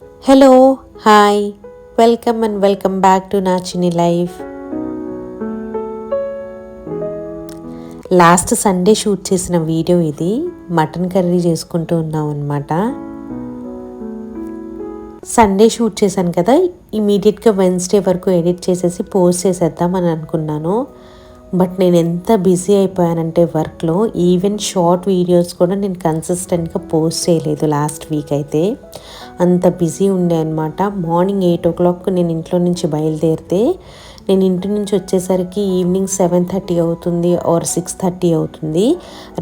Hello, hi, welcome back to నా చిన్ని life. Last Sunday shoot చేసిన వీడియో ఇది. మటన్ కర్రీ చేసుకుంటూ ఉన్నాం అనమాట. సండే షూట్ చేశాను కదా, ఇమీడియట్గా వెన్స్డే వరకు ఎడిట్ చేసేసి పోస్ట్ చేసేద్దాం అని అనుకున్నాను. బట్ నేను ఎంత బిజీ అయిపోయానంటే వర్క్లో, ఈవెన్ షార్ట్ వీడియోస్ కూడా నేను కన్సిస్టెంట్గా పోస్ట్ చేయలేదు లాస్ట్ వీక్ అయితే. అంత బిజీ ఉండే అనమాట. మార్నింగ్ 8 o'clock నేను ఇంట్లో నుంచి బయలుదేరితే నేను ఇంటి నుంచి వచ్చేసరికి ఈవినింగ్ 7:30 అవుతుంది ఆర్ 6:30 అవుతుంది.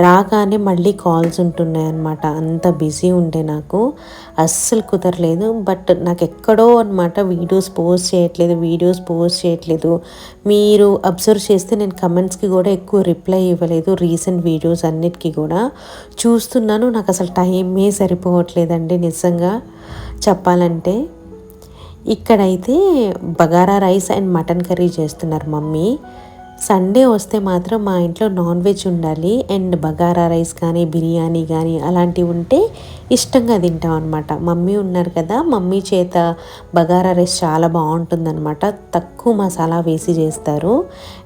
రాగానే మళ్ళీ కాల్స్ ఉంటున్నాయి అనమాట. అంత బిజీ ఉండే నాకు అస్సలు కుదరలేదు. బట్ నాకు ఎక్కడో అనమాట వీడియోస్ పోస్ట్ చేయట్లేదు. మీరు అబ్జర్వ్ చేస్తే నేను కమెంట్స్కి కూడా ఎక్కువ రిప్లై ఇవ్వలేదు. రీసెంట్ వీడియోస్ అన్నిటికీ కూడా చూస్తున్నాను. నాకు అసలు టైమే సరిపోవట్లేదండి నిజంగా చెప్పాలంటే. ఇక్కడైతే bagara rice and mutton curry చేస్తున్నారు మమ్మీ. సండే వస్తే మాత్రం మా ఇంట్లో నాన్ వెజ్ ఉండాలి. అండ్ బగారా రైస్ కానీ బిర్యానీ కానీ అలాంటివి ఉంటే ఇష్టంగా తింటాం అనమాట. మమ్మీ ఉన్నారు కదా, మమ్మీ చేత బగారా రైస్ చాలా బాగుంటుందన్నమాట. తక్కువ మసాలా వేసి చేస్తారు.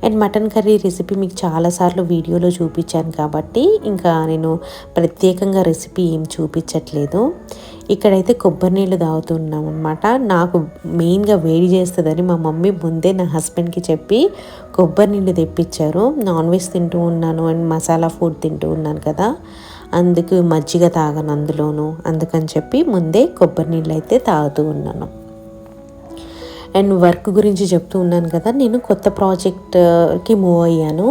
అండ్ మటన్ కర్రీ రెసిపీ మీకు చాలాసార్లు వీడియోలో చూపించాను కాబట్టి ఇంకా నేను ప్రత్యేకంగా రెసిపీ ఏం చూపించట్లేదు. ఇక్కడైతే కొబ్బరి నీళ్ళు తాగుతున్నాం అనమాట. నాకు మెయిన్గా వేడి చేస్తుందని మా మమ్మీ ముందే నా హస్బెండ్కి చెప్పి కొబ్బరి నీళ్ళు తెప్పించారు. నాన్ వెజ్ తింటూ ఉన్నాను అండ్ మసాలా ఫుడ్ తింటూ ఉన్నాను కదా, అందుకు మజ్జిగ తాగను అందులోను, అందుకని చెప్పి ముందే కొబ్బరి నీళ్ళు అయితే తాగుతూ ఉన్నాను. అండ్ వర్క్ గురించి చెప్తూ ఉన్నాను కదా, నేను కొత్త ప్రాజెక్ట్కి మూవ్ అయ్యాను.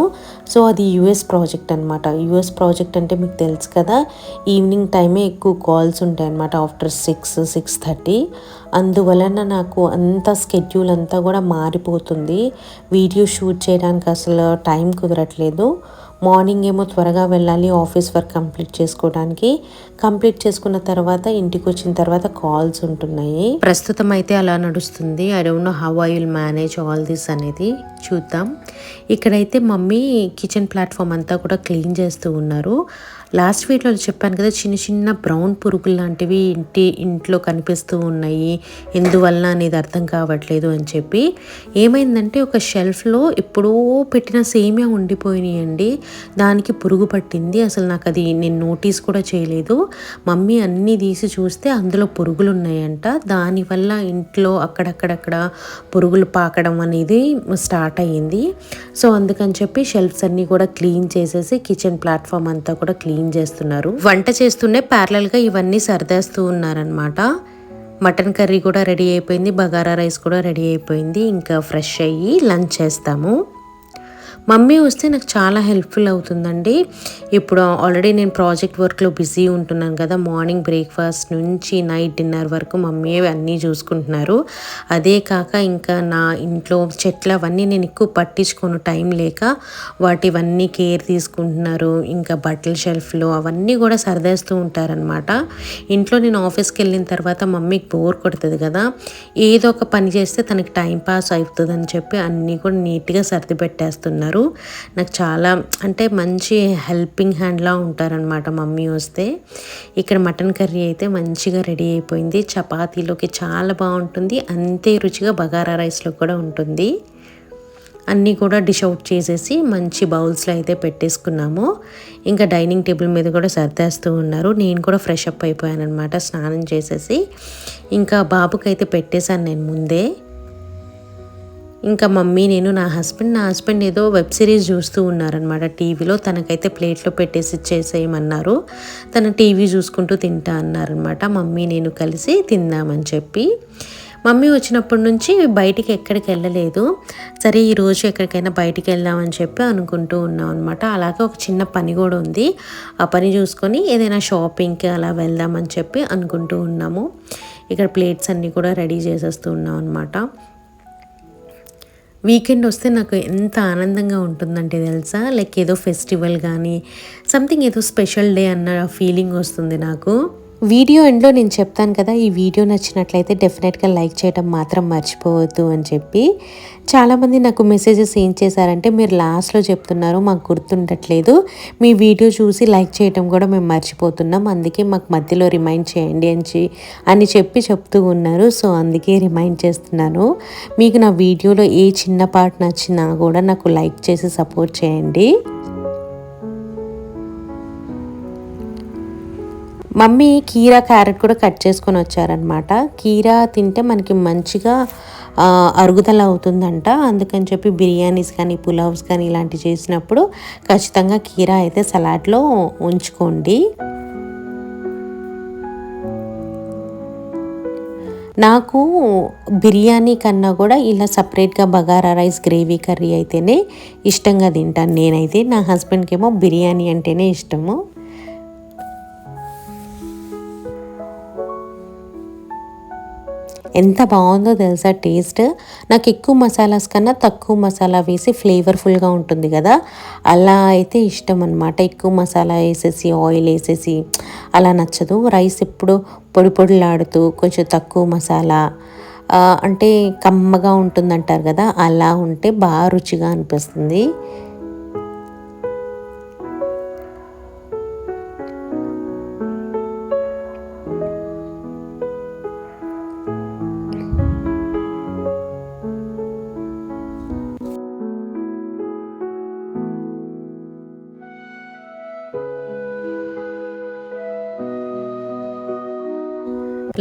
సో అది యూఎస్ ప్రాజెక్ట్ అనమాట. యూఎస్ ప్రాజెక్ట్ అంటే మీకు తెలుసు కదా, ఈవినింగ్ టైమే ఎక్కువ కాల్స్ ఉంటాయి అనమాట, ఆఫ్టర్ 6-6:30. అందువలన నాకు అంత స్కెడ్యూల్ అంతా కూడా మారిపోతుంది. వీడియో షూట్ చేయడానికి అసలు టైం కుదరట్లేదు. మార్నింగ్ ఏమో త్వరగా వెళ్ళాలి ఆఫీస్ వర్క్ కంప్లీట్ చేసుకున్న తర్వాత ఇంటికి వచ్చిన తర్వాత కాల్స్ ఉంటున్నాయి. ప్రస్తుతం అయితే అలా నడుస్తుంది. I don't know how I will manage all this అనేది చూద్దాం. ఇక్కడైతే మమ్మీ కిచెన్ ప్లాట్ఫామ్ అంతా కూడా క్లీన్ చేస్తూ ఉన్నారు. లాస్ట్ వీడియోలో చెప్పాను కదా, చిన్న చిన్న బ్రౌన్ పురుగులు లాంటివి ఇంట్లో కనిపిస్తూ ఉన్నాయి, ఎందువల్ల అనేది అర్థం కావట్లేదు అని చెప్పి. ఏమైందంటే ఒక షెల్ఫ్లో ఎప్పుడో పెట్టిన సేమియా ఉండిపోయినాయండి, దానికి పురుగు పట్టింది. అసలు నాకు అది నేను నోటీస్ కూడా చేయలేదు. మమ్మీ అన్నీ తీసి చూస్తే అందులో పురుగులు ఉన్నాయంట. దానివల్ల ఇంట్లో అక్కడక్కడ పురుగులు పాకడం అనేది స్టార్ట్ అయ్యింది. సో అందుకని చెప్పి షెల్ఫ్స్ అన్నీ కూడా క్లీన్ చేసేసి కిచెన్ ప్లాట్ఫామ్ అంతా కూడా క్లీన్ చేస్తున్నారు. వంట చేస్తూనే ప్యారలల్గా ఇవన్నీ సర్దేస్తూ ఉన్నారనమాట. మటన్ కర్రీ కూడా రెడీ అయిపోయింది, బగారా రైస్ కూడా రెడీ అయిపోయింది. ఇంకా ఫ్రెష్ అయ్యి లంచ్ చేస్తాము. మమ్మీ వస్తే నాకు చాలా హెల్ప్ఫుల్ అవుతుందండి. ఇప్పుడు ఆల్రెడీ నేను ప్రాజెక్ట్ వర్క్లో బిజీ ఉంటున్నాను కదా, మార్నింగ్ బ్రేక్ఫాస్ట్ నుంచి నైట్ డిన్నర్ వరకు మమ్మీ అన్నీ చూసుకుంటున్నారు. అదే కాక ఇంకా నా ఇంట్లో చెట్లు అవన్నీ నేను ఎక్కువ పట్టించుకోను టైం లేక, వాటివన్నీ కేర్ తీసుకుంటున్నారు. ఇంకా బట్టల షెల్ఫ్లో అవన్నీ కూడా సర్దేస్తూ ఉంటారనమాట. ఇంట్లో నేను ఆఫీస్కి వెళ్ళిన తర్వాత మమ్మీకి బోర్ కొడుతుంది కదా, ఏదో ఒక పని చేస్తే తనకి టైం పాస్ అవుతుందని చెప్పి అన్నీ కూడా నీట్గా సర్ది పెట్టేస్తున్నారు. నాకు చాలా అంటే మంచి హెల్పింగ్ హ్యాండ్లా ఉంటారనమాట మమ్మీ వస్తే. ఇక్కడ మటన్ కర్రీ అయితే మంచిగా రెడీ అయిపోయింది. చపాతీలోకి చాలా బాగుంటుంది, అంతే రుచిగా బగారా రైస్లో కూడా ఉంటుంది. అన్నీ కూడా డిష్ అవుట్ చేసేసి మంచి బౌల్స్లో అయితే పెట్టేసుకున్నాము. ఇంకా డైనింగ్ టేబుల్ మీద కూడా సర్దేస్తూ ఉన్నారు. నేను కూడా ఫ్రెష్ అప్ అయిపోయాను అనమాట, స్నానం చేసేసి. ఇంకా బాబుకైతే పెట్టేశాను నేను ముందే. ఇంకా మమ్మీ, నేను, నా హస్బెండ్ ఏదో వెబ్ సిరీస్ చూస్తూ ఉన్నారనమాట టీవీలో. తనకైతే ప్లేట్లో పెట్టేసి ఇచ్చేసేయమన్నారు. తన టీవీ చూసుకుంటూ తింటా అన్నారనమాట. మమ్మీ నేను కలిసి తిందామని చెప్పి. మమ్మీ వచ్చినప్పటి నుంచి బయటికి ఎక్కడికి వెళ్ళలేదు. సరే ఈరోజు ఎక్కడికైనా బయటికి వెళ్దామని చెప్పి అనుకుంటూ ఉన్నాం అనమాట. అలాగే ఒక చిన్న పని కూడా ఉంది, ఆ పని చూసుకొని ఏదైనా షాపింగ్కి అలా వెళ్దామని చెప్పి అనుకుంటూ ఉన్నాము. ఇక్కడ ప్లేట్స్ అన్నీ కూడా రెడీ చేసేస్తూ ఉన్నాం అనమాట. వీకెండ్ వస్తే నాకు ఎంత ఆనందంగా ఉంటుందంటే తెలుసా, లైక్ ఏదో ఫెస్టివల్ కానీ సంథింగ్ ఏదో స్పెషల్ డే అన్న ఫీలింగ్ వస్తుంది నాకు. వీడియో ఎండ్లో నేను చెప్తాను కదా, ఈ వీడియో నచ్చినట్లయితే డెఫినెట్గా లైక్ చేయడం మాత్రం మర్చిపోవద్దు అని చెప్పి. చాలామంది నాకు మెసేజెస్ ఏం చేశారంటే, మీరు లాస్ట్లో చెప్తున్నారు మాకు గుర్తుండట్లేదు, మీ వీడియో చూసి లైక్ చేయడం కూడా మేము మర్చిపోతున్నాం, అందుకే మాకు మధ్యలో రిమైండ్ చేయండి అని చెప్పి చెప్తూ ఉన్నారు. సో అందుకే రిమైండ్ చేస్తున్నాను. మీకు నా వీడియోలో ఏ చిన్న పార్ట్ నచ్చినా కూడా నాకు లైక్ చేసి సపోర్ట్ చేయండి. మమ్మీ కీరా క్యారెట్ కూడా కట్ చేసుకొని వచ్చారనమాట. కీరా తింటే మనకి మంచిగా అరుగుదల అవుతుందంట. అందుకని చెప్పి బిర్యానీస్ కానీ పులావ్స్ కానీ ఇలాంటివి చేసినప్పుడు ఖచ్చితంగా కీరా అయితే సలాడ్లో ఉంచుకోండి. నాకు బిర్యానీ కన్నా కూడా ఇలా సపరేట్గా బగారా రైస్ గ్రేవీ కర్రీ అయితేనే ఇష్టంగా తింటాను నేనైతే. నా హస్బెండ్కి ఏమో బిర్యానీ అంటేనే ఇష్టము. ఎంత బాగుందో తెలుసా టేస్ట్. నాకు ఎక్కువ మసాలాస్ కన్నా తక్కువ మసాలా వేసి ఫ్లేవర్ఫుల్గా ఉంటుంది కదా, అలా అయితే ఇష్టం అనమాట. ఎక్కువ మసాలా వేసేసి ఆయిల్ వేసేసి అలా నచ్చదు. రైస్ ఎప్పుడు పొడి పొడిలాడుతూ కొంచెం తక్కువ మసాలా అంటే కమ్మగా ఉంటుందంటారు కదా, అలా ఉంటే బాగా రుచిగా అనిపిస్తుంది.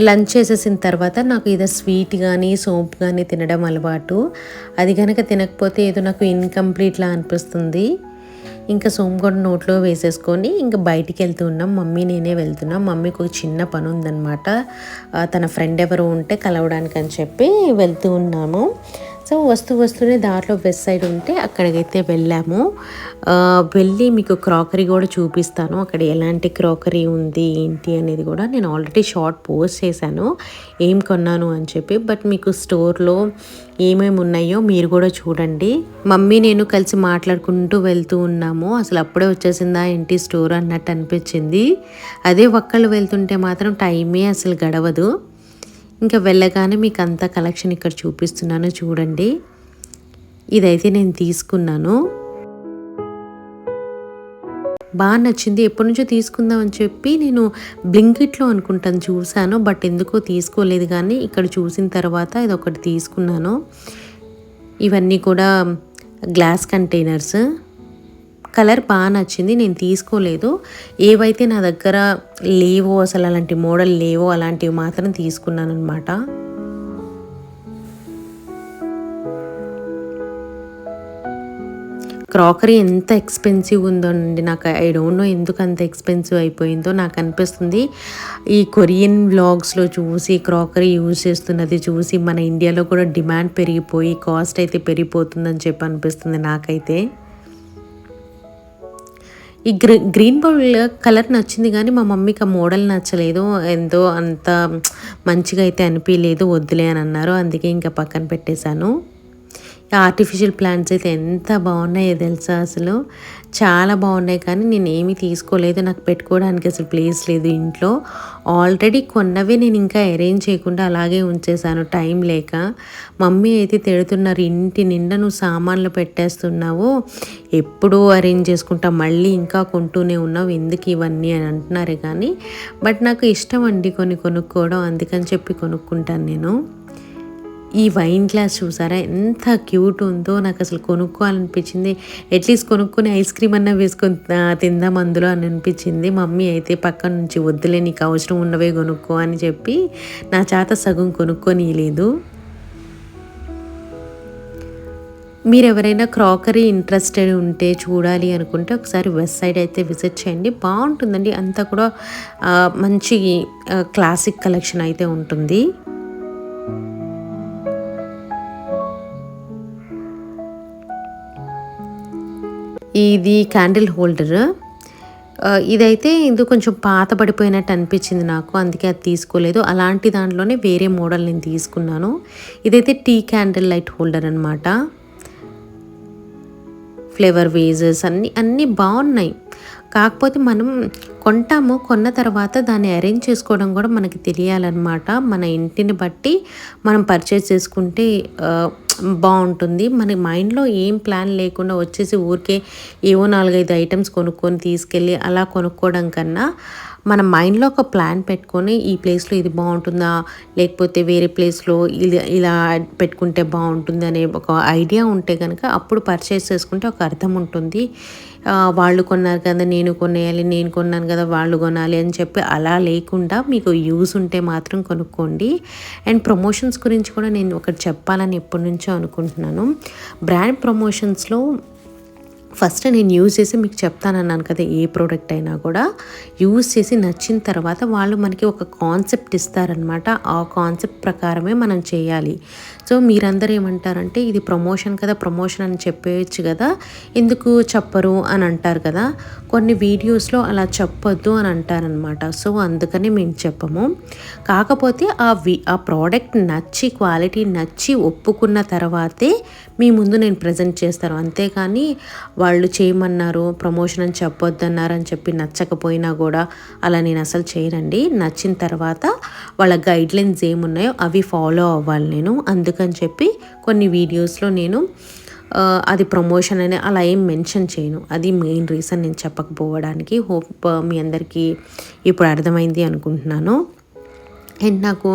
లంచ్ చేసేసిన తర్వాత నాకు ఏదో స్వీట్ కానీ సోప్ కానీ తినడం అలవాటు. అది కనుక తినకపోతే ఏదో నాకు ఇన్కంప్లీట్లా అనిపిస్తుంది. ఇంకా సోమ్ కూడా నోట్లో వేసేసుకొని ఇంకా బయటికి వెళ్తూ ఉన్నాం. మమ్మీ నేనే వెళ్తున్నాం. మమ్మీకి ఒక చిన్న పని ఉందన్నమాట, తన ఫ్రెండ్ ఎవరు ఉంటే కలవడానికి అని చెప్పి వెళ్తూ ఉన్నాము. సో వస్తూనే దాంట్లో వెస్ట్ సైడ్ ఉంటే అక్కడికైతే వెళ్ళాము. వెళ్ళి మీకు క్రాకరీ కూడా చూపిస్తాను, అక్కడ ఎలాంటి క్రాకరీ ఉంది ఏంటి అనేది కూడా. నేను ఆల్రెడీ షార్ట్ పోస్ట్ చేశాను ఏం కొన్నాను అని చెప్పి, బట్ మీకు స్టోర్లో ఏమేమి ఉన్నాయో మీరు కూడా చూడండి. మమ్మీ నేను కలిసి మాట్లాడుకుంటూ వెళ్తూ ఉన్నాము. అసలు అప్పుడే వచ్చేసిందా ఏంటి స్టోర్ అన్నట్టు అనిపించింది. అదే ఒక్కళ్ళు వెళ్తుంటే మాత్రం టైమే అసలు గడవదు. ఇంకా వెళ్ళగానే మీకు అంతా కలెక్షన్ ఇక్కడ చూపిస్తున్నాను చూడండి. ఇదైతే నేను తీసుకున్నాను, బాగా నచ్చింది. ఎప్పటి నుంచో తీసుకుందాం అని చెప్పి నేను బ్లింకిట్లో అనుకుంటాను చూశాను, బట్ ఎందుకో తీసుకోలేదు. కానీ ఇక్కడ చూసిన తర్వాత ఇది ఒకటి తీసుకున్నాను. ఇవన్నీ కూడా గ్లాస్ కంటైనర్స్. కలర్ బాగా నచ్చింది, నేను తీసుకోలేదు. ఏవైతే నా దగ్గర లేవో, అసలు అలాంటి మోడల్ లేవో అలాంటివి మాత్రం తీసుకున్నాను అనమాట. క్రాకరీ ఎంత ఎక్స్పెన్సివ్ ఉందో అండి, నాకు ఐ డోంట్ నో ఎందుకు అంత ఎక్స్పెన్సివ్ అయిపోయిందో. నాకు అనిపిస్తుంది ఈ కొరియన్ వ్లాగ్స్లో చూసి క్రాకరీ యూజ్ చేస్తున్నది చూసి మన ఇండియాలో కూడా డిమాండ్ పెరిగిపోయి కాస్ట్ అయితే పెరిగిపోతుందని చెప్పి అనిపిస్తుంది నాకైతే. ఈ గ్రీన్ బౌల్ కలర్ నచ్చింది కానీ మా మమ్మీకి ఆ మోడల్ నచ్చలేదు, ఎంతో అంత మంచిగా అయితే అనిపించలేదు, వద్దులే అని అన్నారు. అందుకే ఇంకా పక్కన పెట్టేశాను. ఆర్టిఫిషియల్ ప్లాంట్స్ అయితే ఎంత బాగున్నాయో తెలుసా, అసలు చాలా బాగున్నాయి. కానీ నేను ఏమీ తీసుకోలేదు, నాకు పెట్టుకోవడానికి అసలు ప్లేస్ లేదు ఇంట్లో. ఆల్రెడీ కొన్నవే నేను ఇంకా అరేంజ్ చేయకుండా అలాగే ఉంచేసాను టైం లేక. మమ్మీ అయితే తిడుతున్నారు, ఇంటి నిండా నువ్వు సామాన్లు పెట్టేస్తున్నావు, ఎప్పుడూ అరేంజ్ చేసుకుంటా మళ్ళీ ఇంకా కొంటూనే ఉన్నావు, ఎందుకు ఇవన్నీ అని అంటున్నారు. కానీ బట్ నాకు ఇష్టం అండి కొన్ని కొనుక్కోవడం, అందుకని చెప్పి కొనుక్కుంటాను నేను. ఈ వైన్ గ్లాస్ చూసారా ఎంత క్యూట్ ఉందో, నాకు అసలు కొనుక్కోవాలనిపించింది. అట్లీస్ట్ కొనుక్కొని ఐస్ క్రీమ్ అన్నా వేసుకొని తిందాం అందులో అని అనిపించింది. మమ్మీ అయితే పక్కన నుంచి వద్దులే నీకు అవసరం ఉన్నవే కొనుక్కో అని చెప్పి నా చేత సగం కొనుక్కొని లేదు. మీరు ఎవరైనా క్రాకరీ ఇంట్రెస్టెడ్ ఉంటే చూడాలి అనుకుంటే ఒకసారి వెస్ట్ సైడ్ అయితే విజిట్ చేయండి, బాగుంటుందండి. అంతా కూడా మంచి క్లాసిక్ కలెక్షన్ అయితే ఉంటుంది. ఇది క్యాండిల్ హోల్డర్. ఇదైతే ఇది కొంచెం పాత పడిపోయినట్టు అనిపించింది నాకు, అందుకే అది తీసుకోలేదు. అలాంటి దాంట్లోనే వేరే మోడల్ నేను తీసుకున్నాను. ఇదైతే టీ క్యాండిల్ లైట్ హోల్డర్ అనమాట. ఫ్లేవర్ వేజెస్ అన్నీ బాగున్నాయి. కాకపోతే మనం కొంటాము, కొన్న తర్వాత దాన్ని అరేంజ్ చేసుకోవడం కూడా మనకి తెలియాలన్నమాట. మన ఇంటిని బట్టి మనం పర్చేస్ చేసుకుంటే బాగుంటుంది. మన మైండ్లో ఏం ప్లాన్ లేకుండా వచ్చేసి ఊరికే ఏవో 4-5 ఐటమ్స్ కొనుక్కొని తీసుకెళ్ళి అలా కొనుక్కోవడం కన్నా మన మైండ్లో ఒక ప్లాన్ పెట్టుకొని ఈ ప్లేస్లో ఇది బాగుంటుందా, లేకపోతే వేరే ప్లేస్లో ఇలా పెట్టుకుంటే బాగుంటుంది అనే ఒక ఐడియా ఉంటే కనుక అప్పుడు పర్చేస్ చేసుకుంటే ఒక అర్థం ఉంటుంది. వాళ్ళు కొన్నారు కదా నేను కొనేయాలి, నేను కొన్నాను కదా వాళ్ళు కొనాలి అని చెప్పి అలా లేకుండా మీకు యూజ్ ఉంటే మాత్రం కొనుక్కోండి. అండ్ ప్రమోషన్స్ గురించి కూడా నేను ఒకటి చెప్పాలని ఎప్పటి నుంచో అనుకుంటున్నాను. బ్రాండ్ ప్రమోషన్స్లో ఫస్ట్ నేను యూజ్ చేసి మీకు చెప్తానన్నాను కదా, ఏ ప్రోడక్ట్ అయినా కూడా యూజ్ చేసి నచ్చిన తర్వాత వాళ్ళు మనకి ఒక కాన్సెప్ట్ ఇస్తారనమాట. ఆ కాన్సెప్ట్ ప్రకారమే మనం చేయాలి. సో మీరందరూ ఏమంటారంటే ఇది ప్రమోషన్ కదా, ప్రమోషన్ అని చెప్పేయచ్చు కదా, ఎందుకు చెప్పరు అని అంటారు కదా. కొన్ని వీడియోస్లో అలా చెప్పొద్దు అని అంటారనమాట. సో అందుకని మేము చెప్పము. కాకపోతే ఆ ప్రోడక్ట్ నచ్చి క్వాలిటీ నచ్చి ఒప్పుకున్న తర్వాతే మీ ముందు నేను ప్రజెంట్ చేస్తాను. అంతేకాని వాళ్ళు చేయమన్నారు ప్రమోషన్ అని చెప్పొద్దన్నారు అని చెప్పి నచ్చకపోయినా కూడా అలా నేను అసలు చేయనండి. నచ్చిన తర్వాత వాళ్ళ గైడ్లైన్స్ ఏమున్నాయో అవి ఫాలో అవ్వాలి నేను. అందుకని చెప్పి కొన్ని వీడియోస్లో నేను అది ప్రమోషన్ అని అలా ఏం మెన్షన్ చేయను. అది మెయిన్ రీజన్ నేను చెప్పకపోవడానికి. హోప్ మీ అందరికీ ఇప్పుడు అర్థమైంది అనుకుంటున్నాను. అండ్ నాకు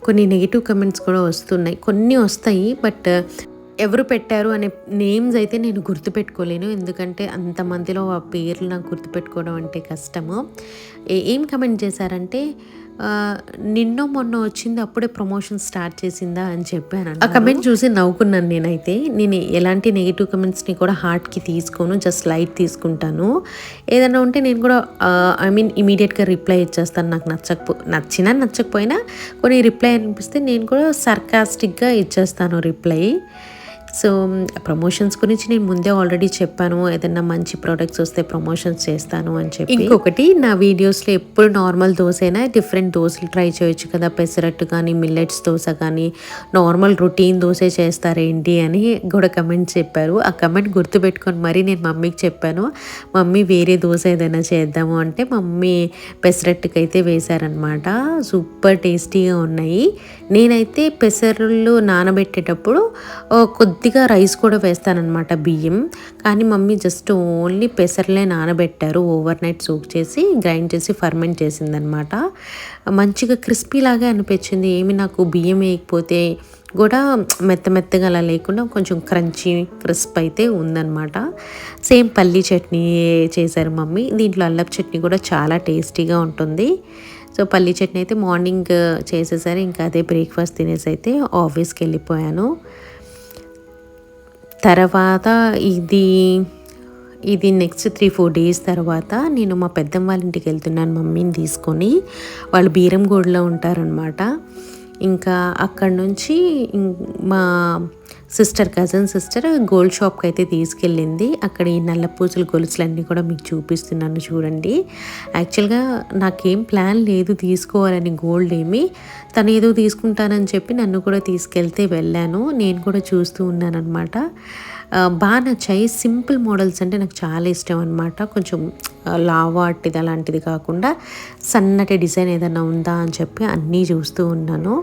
కొన్ని నెగిటివ్ కమెంట్స్ కూడా వస్తున్నాయి, కొన్ని వస్తాయి, బట్ ఎవరు పెట్టారు అనే నేమ్స్ అయితే నేను గుర్తుపెట్టుకోలేను. ఎందుకంటే అంతమందిలో ఆ పేర్లు నాకు గుర్తుపెట్టుకోవడం అంటే కష్టము. ఏం కమెంట్ చేశారంటే నిన్నో మొన్న వచ్చింది అప్పుడే ప్రమోషన్ స్టార్ట్ చేసిందా అని చెప్పాను. ఆ కమెంట్ చూసి నవ్వుకున్నాను నేనైతే. నేను ఎలాంటి నెగిటివ్ కమెంట్స్ని కూడా హార్ట్కి తీసుకోను, జస్ట్ లైట్ తీసుకుంటాను. ఏదైనా ఉంటే నేను కూడా ఇమీడియట్గా రిప్లై ఇచ్చేస్తాను. నాకు నచ్చినా నచ్చకపోయినా కొన్ని రిప్లై అనిపిస్తే నేను కూడా సర్కాస్టిక్గా ఇచ్చేస్తాను రిప్లై. సో ప్రమోషన్స్ గురించి నేను ముందే ఆల్రెడీ చెప్పాను, ఏదైనా మంచి ప్రోడక్ట్స్ వస్తే ప్రమోషన్స్ చేస్తాను అని చెప్పి. ఇంకొకటి, నా వీడియోస్లో ఎప్పుడు నార్మల్ దోశ అయినా డిఫరెంట్ దోశలు ట్రై చేయొచ్చు కదా, పెసరట్టు కానీ మిల్లెట్స్ దోశ కానీ నార్మల్ రొటీన్ దోశ చేస్తారేంటి అని కూడా కమెంట్ చెప్పారు. ఆ కమెంట్ గుర్తుపెట్టుకొని మరీ నేను మమ్మీకి చెప్పాను, మమ్మీ వేరే దోశ ఏదైనా చేద్దాము అంటే మమ్మీ పెసరట్టుకైతే వేశారనమాట. సూపర్ టేస్టీగా ఉన్నాయి. నేనైతే పెసరులు నానబెట్టేటప్పుడు కొద్దిగా రైస్ కూడా వేస్తానన్నమాట, బియ్యం. కానీ మమ్మీ జస్ట్ ఓన్లీ పెసర్లే నానబెట్టారు, ఓవర్ నైట్ సోక్ చేసి గ్రైండ్ చేసి ఫర్మెంట్ చేసిందనమాట. మంచిగా క్రిస్పీ లాగా అనిపించింది. ఏమి నాకు బియ్యం వేయకపోతే కూడా మెత్తగా అలా లేకుండా కొంచెం క్రంచీ క్రిస్ప్ అయితే ఉందన్నమాట. సేమ్ పల్లీ చట్నీ చేశారు మమ్మీ. దీంట్లో అల్లపు చట్నీ కూడా చాలా టేస్టీగా ఉంటుంది. సో పల్లీ చట్నీ అయితే మార్నింగ్ చేసేసరి ఇంకా అదే బ్రేక్ఫాస్ట్ తినేసి అయితే ఆఫీస్కి వెళ్ళిపోయాను. తర్వాత ఇది నెక్స్ట్ 3-4 డేస్ తర్వాత నేను మా పెద్దమ్మ వాళ్ళ ఇంటికి వెళ్తున్నాను మమ్మీని తీసుకొని. వాళ్ళు బీరంగూడలో ఉంటారనమాట. ఇంకా అక్కడ నుంచి మా కజిన్ సిస్టర్ గోల్డ్ షాప్కి అయితే తీసుకెళ్ళింది. అక్కడ ఈ నల్ల పూసల గొలుసులన్నీ కూడా మీకు చూపిస్తున్నాను చూడండి. యాక్చువల్గా నాకేం ప్లాన్ లేదు తీసుకోవాలని గోల్డ్ ఏమి, తను ఏదో తీసుకుంటానని చెప్పి నన్ను కూడా తీసుకెళ్తే వెళ్ళాను. నేను కూడా చూస్తూ ఉన్నాను అనమాట. బాగా నచ్చాయి. సింపుల్ మోడల్స్ అంటే నాకు చాలా ఇష్టం అనమాట. కొంచెం లావాటిది అలాంటిది కాకుండా సన్నటి డిజైన్ ఏదైనా ఉందా అని చెప్పి అన్నీ చూస్తూ ఉన్నాను.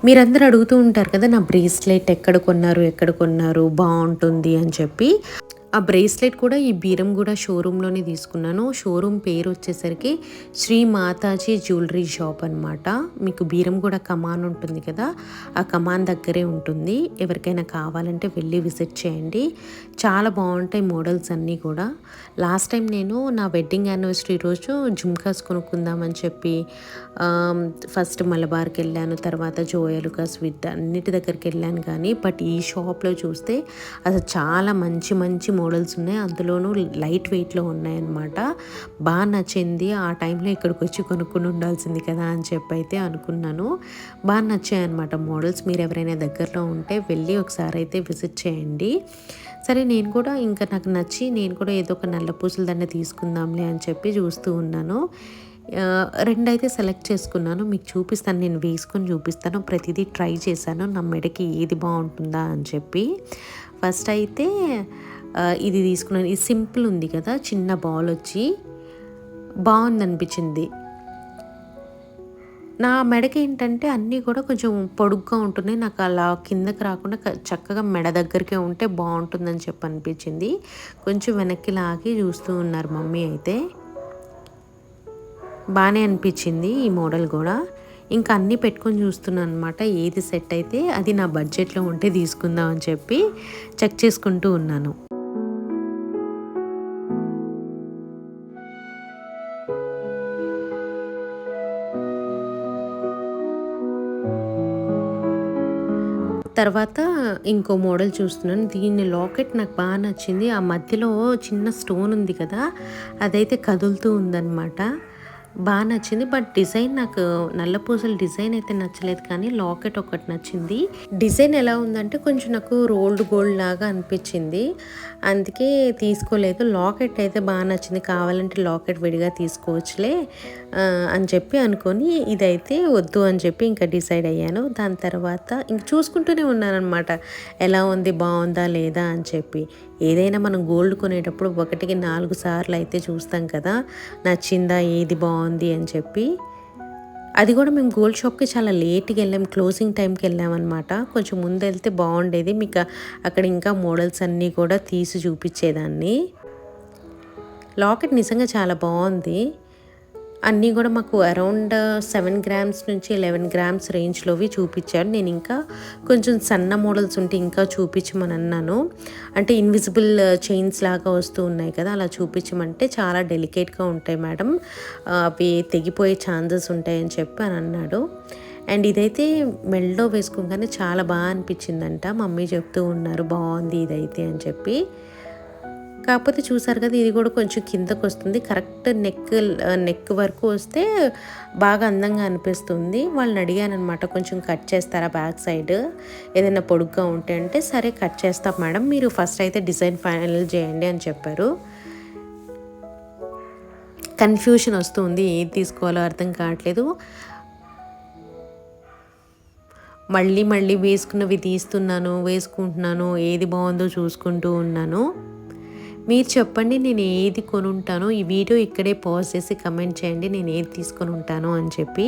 మీరందరూ అడుగుతూ ఉంటారు కదా, నా బ్రేస్లెట్ ఎక్కడ కొన్నారు బాగుంటుంది అని చెప్పి. ఆ బ్రేస్లెట్ కూడా ఈ బీరంగూడ షోరూంలోనే తీసుకున్నాను. షోరూమ్ పేరు వచ్చేసరికి శ్రీ మాతాజీ జ్యువెలరీ షాప్ అనమాట. మీకు బీరంగూడ కమాన్ ఉంటుంది కదా, ఆ కమాన్ దగ్గరే ఉంటుంది. ఎవరికైనా కావాలంటే వెళ్ళి విజిట్ చేయండి. చాలా బాగుంటాయి మోడల్స్ అన్నీ కూడా. లాస్ట్ టైం నేను నా వెడ్డింగ్ యానివర్సరీ రోజు జుమ్కాస్ కొనుక్కుందామని చెప్పి ఫస్ట్ మలబార్కి వెళ్ళాను, తర్వాత జోయలుకాస్ విత్ అన్నిటి దగ్గరికి వెళ్ళాను. కానీ బట్ ఈ షాప్లో చూస్తే అసలు చాలా మంచి మోడల్స్ ఉన్నాయి. అందులోనూ లైట్ వెయిట్లో ఉన్నాయన్నమాట. బాగా నచ్చింది. ఆ టైంలో ఇక్కడికి వచ్చి కొనుక్కుని ఉండాల్సింది కదా అని చెప్పి అయితే అనుకున్నాను. బాగా నచ్చాయి అనమాట మోడల్స్. మీరు ఎవరైనా దగ్గరలో ఉంటే వెళ్ళి ఒకసారి అయితే విజిట్ చేయండి. సరే నేను కూడా ఇంకా నాకు నచ్చి నేను కూడా ఏదో ఒక నల్ల పూసల దండ తీసుకుందాంలే అని చెప్పి చూస్తూ ఉన్నాను. రెండైతే సెలెక్ట్ చేసుకున్నాను, మీకు చూపిస్తాను, నేను వేసుకొని చూపిస్తాను. ప్రతిదీ ట్రై చేశాను నా మెడకి ఏది బాగుంటుందా అని చెప్పి. ఫస్ట్ అయితే ఇది తీసుకున్నాను. ఇది సింపుల్ ఉంది కదా, చిన్న బాల్ వచ్చి బాగుందనిపించింది. నా మెడకి ఏంటంటే అన్నీ కూడా కొంచెం పొడుగ్గా ఉంటున్నాయి, నాకు అలా కిందకి రాకుండా చక్కగా మెడ దగ్గరికే ఉంటే బాగుంటుందని చెప్పి అనిపించింది. కొంచెం వెనక్కి లాగి చూస్తూ ఉన్నారు మమ్మీ అయితే. బాగానే అనిపించింది ఈ మోడల్ కూడా. ఇంకా అన్నీ పెట్టుకొని చూస్తున్నాను అనమాట, ఏది సెట్ అయితే అది నా బడ్జెట్లో ఉంటే తీసుకుందాం అని చెప్పి చెక్ చేసుకుంటూ ఉన్నాను. తర్వాత ఇంకో మోడల్ చూస్తున్నాను. దీని లాకెట్ నాకు బాగా నచ్చింది. ఆ మధ్యలో చిన్న స్టోన్ ఉంది కదా, అదైతే కదులుతూ ఉందన్నమాట. బాగా నచ్చింది. బట్ డిజైన్ నాకు నల్ల పూసల డిజైన్ అయితే నచ్చలేదు, కానీ లాకెట్ ఒకటి నచ్చింది. డిజైన్ ఎలా ఉందంటే కొంచెం నాకు రోల్డ్ గోల్డ్ లాగా అనిపించింది, అందుకే తీసుకోలేదు. లాకెట్ అయితే బాగా నచ్చింది, కావాలంటే లాకెట్ విడిగా తీసుకోవచ్చులే అని చెప్పి అనుకొని ఇదైతే వద్దు అని చెప్పి ఇంకా డిసైడ్ అయ్యాను. దాని తర్వాత ఇంక చూసుకుంటూనే ఉన్నాను అనమాట, ఎలా ఉంది, బాగుందా లేదా అని చెప్పి. ఏదైనా మనం గోల్డ్ కొనేటప్పుడు 1కి 4 సార్లు అయితే చూస్తాం కదా, నచ్చిందా, ఏది బాగుంది అని చెప్పి. అది కూడా మేము గోల్డ్ షాప్కి చాలా లేట్గా వెళ్ళాం, క్లోజింగ్ టైంకి వెళ్ళామన్నమాట. కొంచెం ముందు వెళ్తే బాగుండేది, మీకు అక్కడ ఇంకా మోడల్స్ అన్నీ కూడా తీసి చూపించేదాన్ని. లాకెట్ నిజంగా చాలా బాగుంది. అన్నీ కూడా మాకు అరౌండ్ 7 గ్రామ్స్ నుంచి 11 గ్రామ్స్ రేంజ్లోవి చూపించారు. నేను ఇంకా కొంచెం సన్న మోడల్స్ ఉంటే ఇంకా చూపించమని అన్నాను. అంటే ఇన్విజిబుల్ చైన్స్ లాగా వస్తూ ఉన్నాయి కదా, అలా చూపించమంటే చాలా డెలికేట్గా ఉంటాయి మేడం, అవి తెగిపోయే ఛాన్సెస్ ఉంటాయని చెప్పి అని అన్నాడు. అండ్ ఇదైతే మెడలో వేసుకోగానే చాలా బాగా అనిపించిందంట, మమ్మీ చెప్తూ ఉన్నారు బాగుంది ఇదైతే అని చెప్పి. కాకపోతే చూసారు కదా, ఇది కూడా కొంచెం కిందకు వస్తుంది, కరెక్ట్ నెక్ వరకు వస్తే బాగా అందంగా అనిపిస్తుంది. వాళ్ళని అడిగాను అనమాట, కొంచెం కట్ చేస్తారా బ్యాక్ సైడ్ ఏదైనా పొడుగ్గా ఉంటే అంటే, సరే కట్ చేస్తాం మేడం, మీరు ఫస్ట్ అయితే డిజైన్ ఫైనల్ చేయండి అని చెప్పారు. కన్ఫ్యూషన్ వస్తుంది, ఏది తీసుకోవాలో అర్థం కావట్లేదు. మళ్ళీ వేసుకున్నవి తీస్తున్నాను, వేసుకుంటున్నాను, ఏది బాగుందో చూసుకుంటూ ఉన్నాను. మీరు చెప్పండి నేను ఏది కొనుంటానో, ఈ వీడియో ఇక్కడే పాజ్ చేసి కమెంట్ చేయండి నేను ఏది తీసుకొని ఉంటానో అని చెప్పి.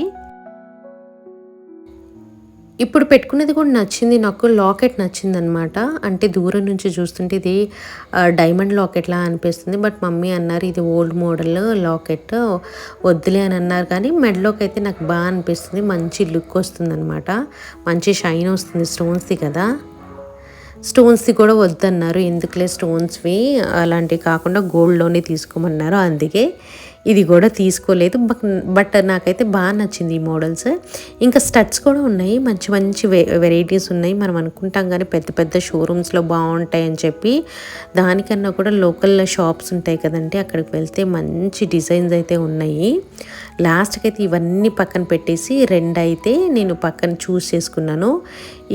ఇప్పుడు పెట్టుకున్నది కూడా నచ్చింది నాకు, లాకెట్ నచ్చింది అనమాట. అంటే దూరం నుంచి చూస్తుంటే ఇది డైమండ్ లాకెట్లా అనిపిస్తుంది, బట్ మమ్మీ అన్నారు ఇది ఓల్డ్ మోడల్ లాకెట్ వద్దులే అని అన్నారు. కానీ మెడలోకి అయితే నాకు బాగా అనిపిస్తుంది, మంచి లుక్ వస్తుంది అనమాట, మంచి షైన్ వస్తుంది, స్టోన్స్ది కదా. స్టోన్స్ది కూడా వద్దన్నారు, ఎందుకులే స్టోన్స్వి, అలాంటివి కాకుండా గోల్డ్లోనే తీసుకోమన్నారు, అందుకే ఇది కూడా తీసుకోలేదు. బట్ నాకైతే బాగా నచ్చింది ఈ మోడల్స్. ఇంకా స్టడ్స్ కూడా ఉన్నాయి, మంచి వెరైటీస్ ఉన్నాయి. మనం అనుకుంటాం కానీ పెద్ద షోరూమ్స్లో బాగుంటాయి అని చెప్పి, దానికన్నా కూడా లోకల్ షాప్స్ ఉంటాయి కదండి, అక్కడికి వెళ్తే మంచి డిజైన్స్ అయితే ఉన్నాయి. లాస్ట్కి అయితే ఇవన్నీ పక్కన పెట్టేసి 2 అయితే నేను పక్కన చూస్ చేసుకున్నాను.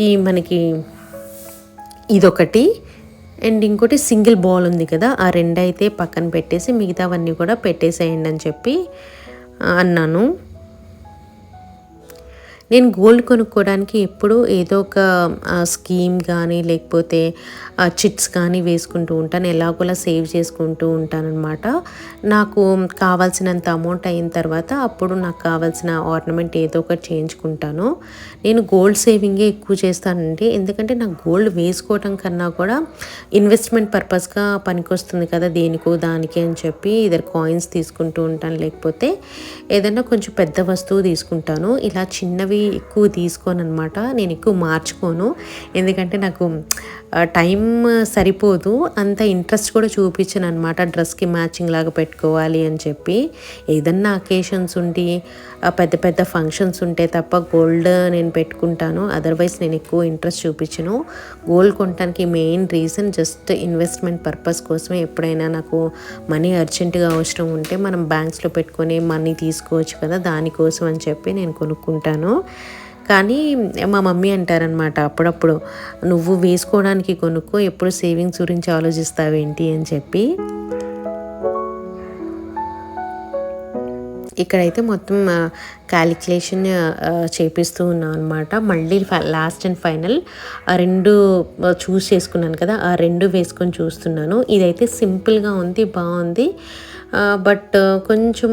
ఈ మనకి ఇదొకటి అండ్ ఇంకోటి సింగిల్ బాల్ ఉంది కదా, ఆ 2 అయితే పక్కన పెట్టేసి మిగతావన్నీ కూడా పెట్టేసేయండి అని చెప్పి అన్నాను. నేను గోల్డ్ కొనుక్కోవడానికి ఎప్పుడు ఏదో ఒక స్కీమ్ కానీ లేకపోతే చిట్స్ కానీ వేసుకుంటూ ఉంటాను, ఎలాగోలా సేవ్ చేసుకుంటూ ఉంటానన్నమాట. నాకు కావాల్సినంత అమౌంట్ అయిన తర్వాత అప్పుడు నాకు కావాల్సిన ఆర్నమెంట్ ఏదో ఒకటి చేయించుకుంటాను. నేను గోల్డ్ సేవింగే ఎక్కువ చేస్తానండి, ఎందుకంటే నాకు గోల్డ్ వేసుకోవటం కన్నా కూడా ఇన్వెస్ట్మెంట్ పర్పస్గా పనికొస్తుంది కదా దేనికో దానికి అని చెప్పి ఇద్దరు కాయిన్స్ తీసుకుంటూ ఉంటాను, లేకపోతే ఏదైనా కొంచెం పెద్ద వస్తువు తీసుకుంటాను. ఇలా చిన్నవి ఎక్కువ తీసుకోను అనమాట, నేను ఎక్కువ మార్చుకోను, ఎందుకంటే నాకు టైం సరిపోదు, అంత ఇంట్రెస్ట్ కూడా చూపించను అనమాట డ్రెస్కి మ్యాచింగ్ లాగా పెట్టుకోవాలి అని చెప్పి. ఏదన్నా అకేషన్స్ ఉండి పెద్ద ఫంక్షన్స్ ఉంటే తప్ప గోల్డ్ నేను పెట్టుకుంటాను, అదర్వైజ్ నేను ఎక్కువ ఇంట్రెస్ట్ చూపించను. గోల్డ్ కొనడానికి main reason just investment purpose కోసమే. ఎప్పుడైనా నాకు మనీ అర్జెంటుగా అవసరం ఉంటే మనం బ్యాంక్స్లో పెట్టుకొని మనీ తీసుకోవచ్చు కదా, దానికోసం అని చెప్పి నేను కొనుక్కుంటాను. కానీ మా మమ్మీ అంటారనమాట అప్పుడప్పుడు, నువ్వు వేసుకోవడానికి కొనుక్కో, ఎప్పుడు సేవింగ్స్ గురించి ఆలోచిస్తావేంటి అని చెప్పి. ఇక్కడైతే మొత్తం క్యాలిక్యులేషన్ చేపిస్తూ ఉన్నాను అనమాట. మళ్ళీ లాస్ట్ అండ్ ఫైనల్ ఆ 2 చూస్ చేసుకున్నాను కదా, ఆ 2 వేసుకొని చూస్తున్నాను. ఇదైతే సింపుల్గా ఉంది, బాగుంది. బట్ కొంచెం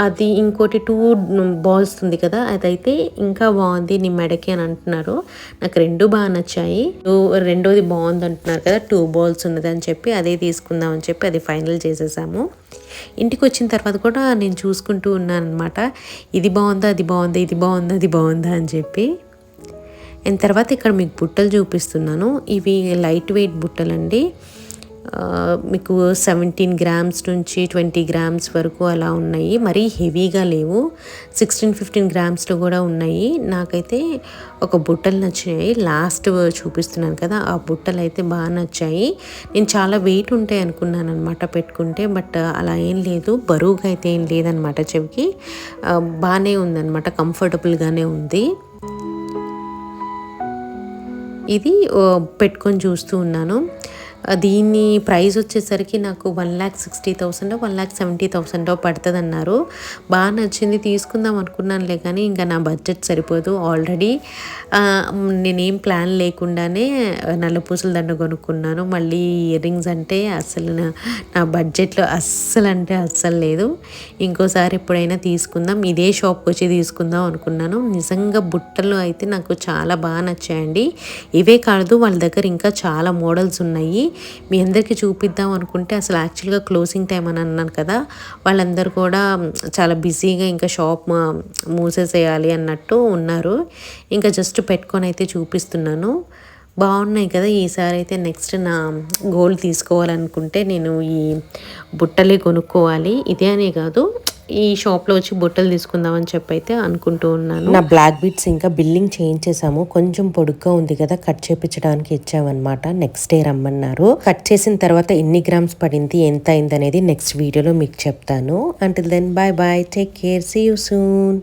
అది ఇంకోటి 2 బాల్స్ ఉంది కదా, అదైతే ఇంకా బాగుంది నీ మెడకి అని అంటున్నారు. నాకు 2 బాగా నచ్చాయి. రెండోది బాగుంది అంటున్నారు కదా, 2 బాల్స్ ఉన్నది అని చెప్పి అదే తీసుకుందాం అని చెప్పి అది ఫైనల్ చేసేసాము. ఇంటికి వచ్చిన తర్వాత కూడా నేను చూసుకుంటూ ఉన్నాను అనమాట. ఇది బాగుందా, అది బాగుందా, ఇది బాగుందా, అది బాగుందా అని చెప్పి. అండ్ తర్వాత ఇక్కడ మీకు బుట్టలు చూపిస్తున్నాను. ఇవి లైట్ వెయిట్ బుట్టలు అండి. మీకు 17 గ్రామ్స్ నుంచి 20 గ్రామ్స్ వరకు అలా ఉన్నాయి. మరీ హెవీగా లేవు. 16-15 గ్రామ్స్లో కూడా ఉన్నాయి. నాకైతే ఒక బుట్టలు నచ్చినాయి. లాస్ట్ చూపిస్తున్నాను కదా, ఆ బుట్టలు అయితే బాగా నచ్చాయి. నేను చాలా వెయిట్ ఉంటాయి అనుకున్నాను అనమాట పెట్టుకుంటే, బట్ అలా ఏం లేదు, బరువుగా అయితే ఏం లేదనమాట. చెవికి బాగానే ఉందన్నమాట, కంఫర్టబుల్గానే ఉంది. ఇది పెట్టుకొని చూస్తూ ఉన్నాను. దీని ప్రైస్ వచ్చేసరికి నాకు 1,60,000 1,70,000 పడుతుంది అన్నారు. బాగా నచ్చింది, తీసుకుందాం అనుకున్నానులే, కానీ ఇంకా నా బడ్జెట్ సరిపోదు. ఆల్రెడీ నేనేం ప్లాన్ లేకుండానే నల్లపూసల దండ కొనుక్కున్నాను. మళ్ళీ ఇయర్ రింగ్స్ అంటే అస్సలు నా బడ్జెట్లో అస్సలు లేదు. ఇంకోసారి ఎప్పుడైనా తీసుకుందాం, ఇదే షాప్కి వచ్చి తీసుకుందాం అనుకున్నాను. నిజంగా బుట్టలు అయితే నాకు చాలా బాగా నచ్చాయండి. ఇవే కాదు, వాళ్ళ దగ్గర ఇంకా చాలా మోడల్స్ ఉన్నాయి. మీ అందరికీ చూపిద్దాం అనుకుంటే అసలు యాక్చువల్గా క్లోజింగ్ టైం అని అన్నాను కదా, వాళ్ళందరూ కూడా చాలా బిజీగా ఇంకా షాప్ మూసేసేయాలి అన్నట్టు ఉన్నారు. ఇంకా జస్ట్ పెట్టుకొని అయితే చూపిస్తున్నాను. బాగున్నాయి కదా. ఈసారి అయితే నెక్స్ట్ నా గోల్ తీసుకోవాలనుకుంటే నేను ఈ బుట్టలే కొనుక్కోవాలి. ఇదే అనే కాదు, ఈ షాప్లో వచ్చి బుట్టలు తీసుకుందామని చెప్పి అయితే అనుకుంటూ ఉన్నాను. నా బ్లాక్ బీట్స్ ఇంకా బిల్లింగ్ చేయించేసాము. కొంచెం పొడుగ్గా ఉంది కదా, కట్ చేయించడానికి ఇచ్చామన్నమాట. నెక్స్ట్ డే రమ్మన్నారు. కట్ చేసిన తర్వాత ఎన్ని గ్రామ్స్ పడింది, ఎంత అయింది అనేది నెక్స్ట్ వీడియోలో మీకు చెప్తాను. Until then bye bye, take care, see you soon.